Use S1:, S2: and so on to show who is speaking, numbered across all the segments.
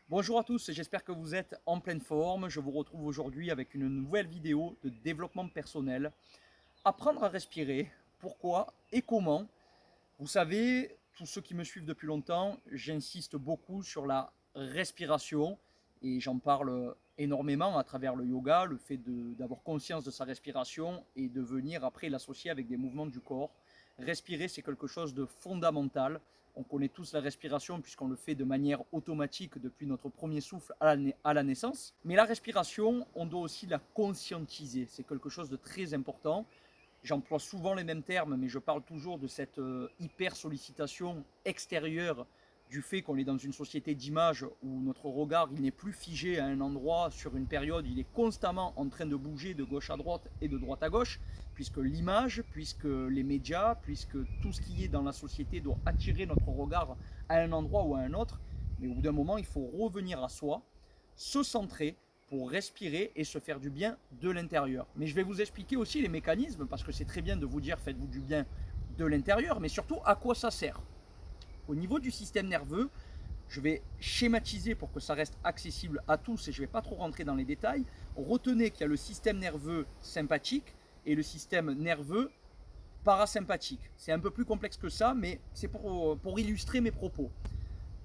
S1: Bonjour à tous, j'espère que vous êtes en pleine forme. Je vous retrouve aujourd'hui avec une nouvelle vidéo de développement personnel. Apprendre à respirer, pourquoi et comment. Vous savez, tous ceux qui me suivent depuis longtemps, j'insiste beaucoup sur la respiration et j'en parle énormément à travers le yoga, le fait d'avoir conscience de sa respiration et de venir après l'associer avec des mouvements du corps. Respirer, c'est quelque chose de fondamental. On connaît tous la respiration puisqu'on le fait de manière automatique depuis notre premier souffle à la naissance. Mais la respiration, on doit aussi la conscientiser. C'est quelque chose de très important. J'emploie souvent les mêmes termes, mais je parle toujours de cette hyper sollicitation extérieure du fait qu'on est dans une société d'image où notre regard il n'est plus figé à un endroit sur une période, il est constamment en train de bouger de gauche à droite et de droite à gauche, puisque l'image, puisque les médias, puisque tout ce qui est dans la société doit attirer notre regard à un endroit ou à un autre. Mais au bout d'un moment, il faut revenir à soi, se centrer pour respirer et se faire du bien de l'intérieur. Mais je vais vous expliquer aussi les mécanismes, parce que c'est très bien de vous dire faites-vous du bien de l'intérieur, mais surtout à quoi ça sert. Au niveau du système nerveux, je vais schématiser pour que ça reste accessible à tous et je ne vais pas trop rentrer dans les détails. Retenez qu'il y a le système nerveux sympathique et le système nerveux parasympathique. C'est un peu plus complexe que ça, mais c'est pour illustrer mes propos.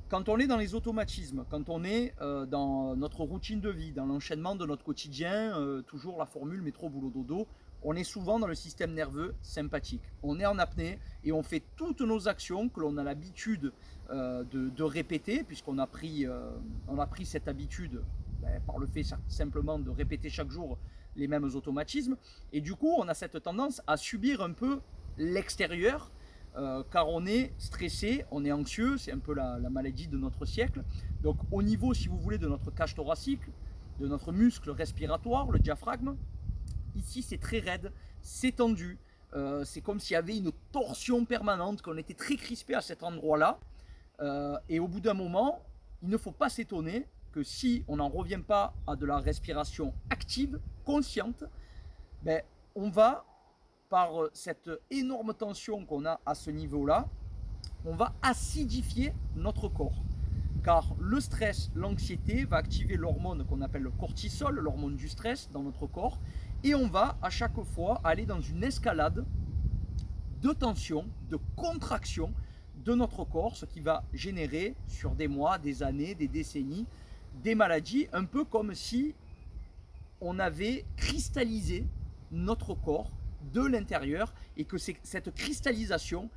S1: Quand on est dans les automatismes, quand on est dans notre routine de vie, dans l'enchaînement de notre quotidien, toujours la formule métro boulot dodo, on est souvent dans le système nerveux sympathique. On est en apnée et on fait toutes nos actions que l'on a l'habitude de répéter, puisqu'on a pris cette habitude par le fait simplement de répéter chaque jour les mêmes automatismes. Et du coup, on a cette tendance à subir un peu l'extérieur, car on est stressé, on est anxieux, c'est un peu la maladie de notre siècle. Donc au niveau, si vous voulez, de notre cage thoracique, de notre muscle respiratoire, le diaphragme, ici c'est très raide, c'est tendu, c'est comme s'il y avait une torsion permanente, qu'on était très crispé à cet endroit-là. Et au bout d'un moment, il ne faut pas s'étonner que si on n'en revient pas à de la respiration active, consciente, ben, on va, par cette énorme tension qu'on a à ce niveau-là, on va acidifier notre corps. Car le stress, l'anxiété va activer l'hormone qu'on appelle le cortisol, l'hormone du stress dans notre corps, et on va à chaque fois aller dans une escalade de tension, de contraction de notre corps, ce qui va générer sur des mois, des années, des décennies, des maladies, un peu comme si on avait cristallisé notre corps de l'intérieur et que cette cristallisation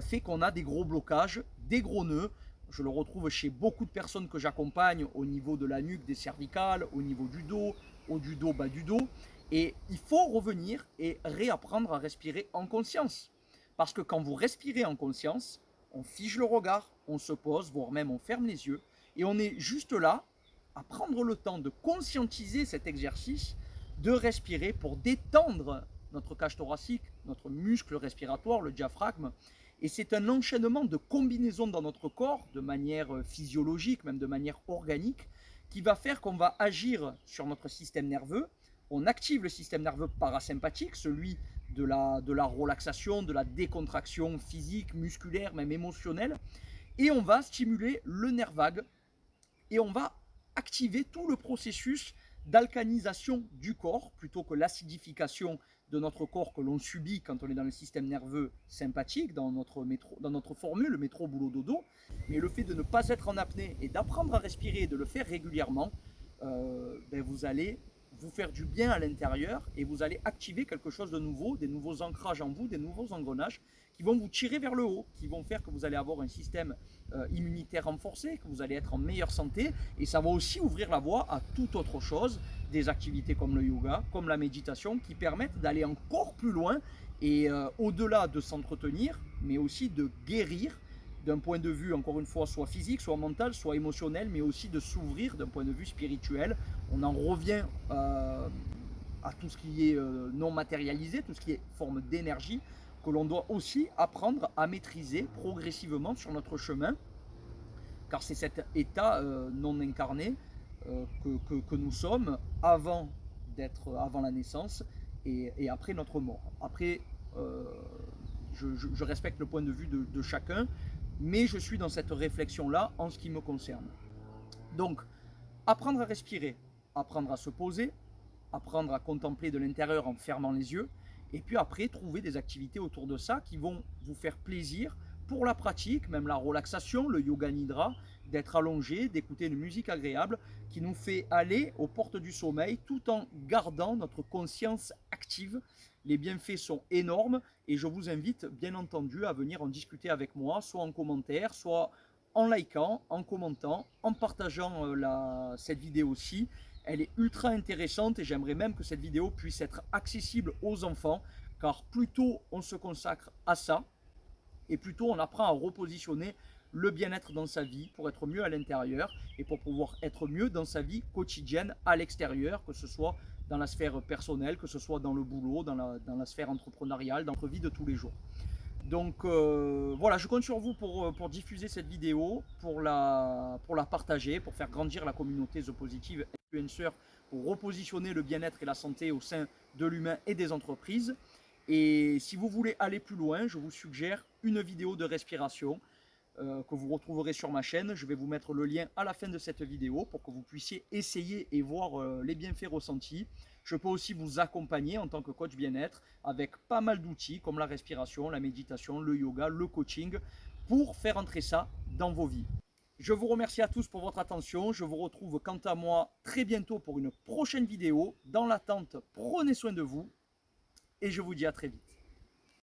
S1: fait qu'on a des gros blocages, des gros nœuds. Je le retrouve chez beaucoup de personnes que j'accompagne au niveau de la nuque, des cervicales, au niveau du dos, haut du dos, bas du dos. Et il faut revenir et réapprendre à respirer en conscience. Parce que quand vous respirez en conscience, on fige le regard, on se pose, voire même on ferme les yeux, et on est juste là à prendre le temps de conscientiser cet exercice, de respirer pour détendre notre cage thoracique, notre muscle respiratoire, le diaphragme. Et c'est un enchaînement de combinaisons dans notre corps, de manière physiologique, même de manière organique, qui va faire qu'on va agir sur notre système nerveux. On active le système nerveux parasympathique, celui de la relaxation, de la décontraction physique, musculaire, même émotionnelle. Et on va stimuler le nerf vague et on va activer tout le processus d'alcanisation du corps plutôt que l'acidification de notre corps que l'on subit quand on est dans le système nerveux sympathique, dans notre formule métro boulot dodo. Mais le fait de ne pas être en apnée et d'apprendre à respirer et de le faire régulièrement, vous allez vous faire du bien à l'intérieur et vous allez activer quelque chose de nouveau, des nouveaux ancrages en vous, des nouveaux engrenages qui vont vous tirer vers le haut, qui vont faire que vous allez avoir un système immunitaire renforcé, que vous allez être en meilleure santé, et ça va aussi ouvrir la voie à toute autre chose, des activités comme le yoga, comme la méditation, qui permettent d'aller encore plus loin et au-delà de s'entretenir, mais aussi de guérir d'un point de vue, encore une fois, soit physique, soit mental, soit émotionnel, mais aussi de s'ouvrir d'un point de vue spirituel. On en revient à tout ce qui est non matérialisé, tout ce qui est forme d'énergie, que l'on doit aussi apprendre à maîtriser progressivement sur notre chemin, car c'est cet état non incarné que nous sommes avant la naissance et après notre mort. Après, je respecte le point de vue de chacun, mais je suis dans cette réflexion-là en ce qui me concerne. Donc, apprendre à respirer, apprendre à se poser, apprendre à contempler de l'intérieur en fermant les yeux, et puis après, trouver des activités autour de ça qui vont vous faire plaisir pour la pratique, même la relaxation, le yoga nidra, d'être allongé, d'écouter une musique agréable qui nous fait aller aux portes du sommeil tout en gardant notre conscience active. Les bienfaits sont énormes et je vous invite bien entendu à venir en discuter avec moi, soit en commentaire, soit en likant, en commentant, en partageant cette vidéo-ci. Elle est ultra intéressante et j'aimerais même que cette vidéo puisse être accessible aux enfants, car plus tôt on se consacre à ça, et plus tôt on apprend à repositionner le bien-être dans sa vie pour être mieux à l'intérieur et pour pouvoir être mieux dans sa vie quotidienne à l'extérieur, que ce soit dans la sphère personnelle, que ce soit dans le boulot, dans la sphère entrepreneuriale, dans notre vie de tous les jours. Donc voilà, je compte sur vous pour diffuser cette vidéo, pour la partager, pour faire grandir la communauté The Positive Influencer, pour repositionner le bien-être et la santé au sein de l'humain et des entreprises. Et si vous voulez aller plus loin, je vous suggère une vidéo de respiration que vous retrouverez sur ma chaîne. Je vais vous mettre le lien à la fin de cette vidéo pour que vous puissiez essayer et voir les bienfaits ressentis. Je peux aussi vous accompagner en tant que coach bien-être avec pas mal d'outils comme la respiration, la méditation, le yoga, le coaching pour faire entrer ça dans vos vies. Je vous remercie à tous pour votre attention. Je vous retrouve quant à moi très bientôt pour une prochaine vidéo. Dans l'attente, prenez soin de vous et je vous dis à très vite.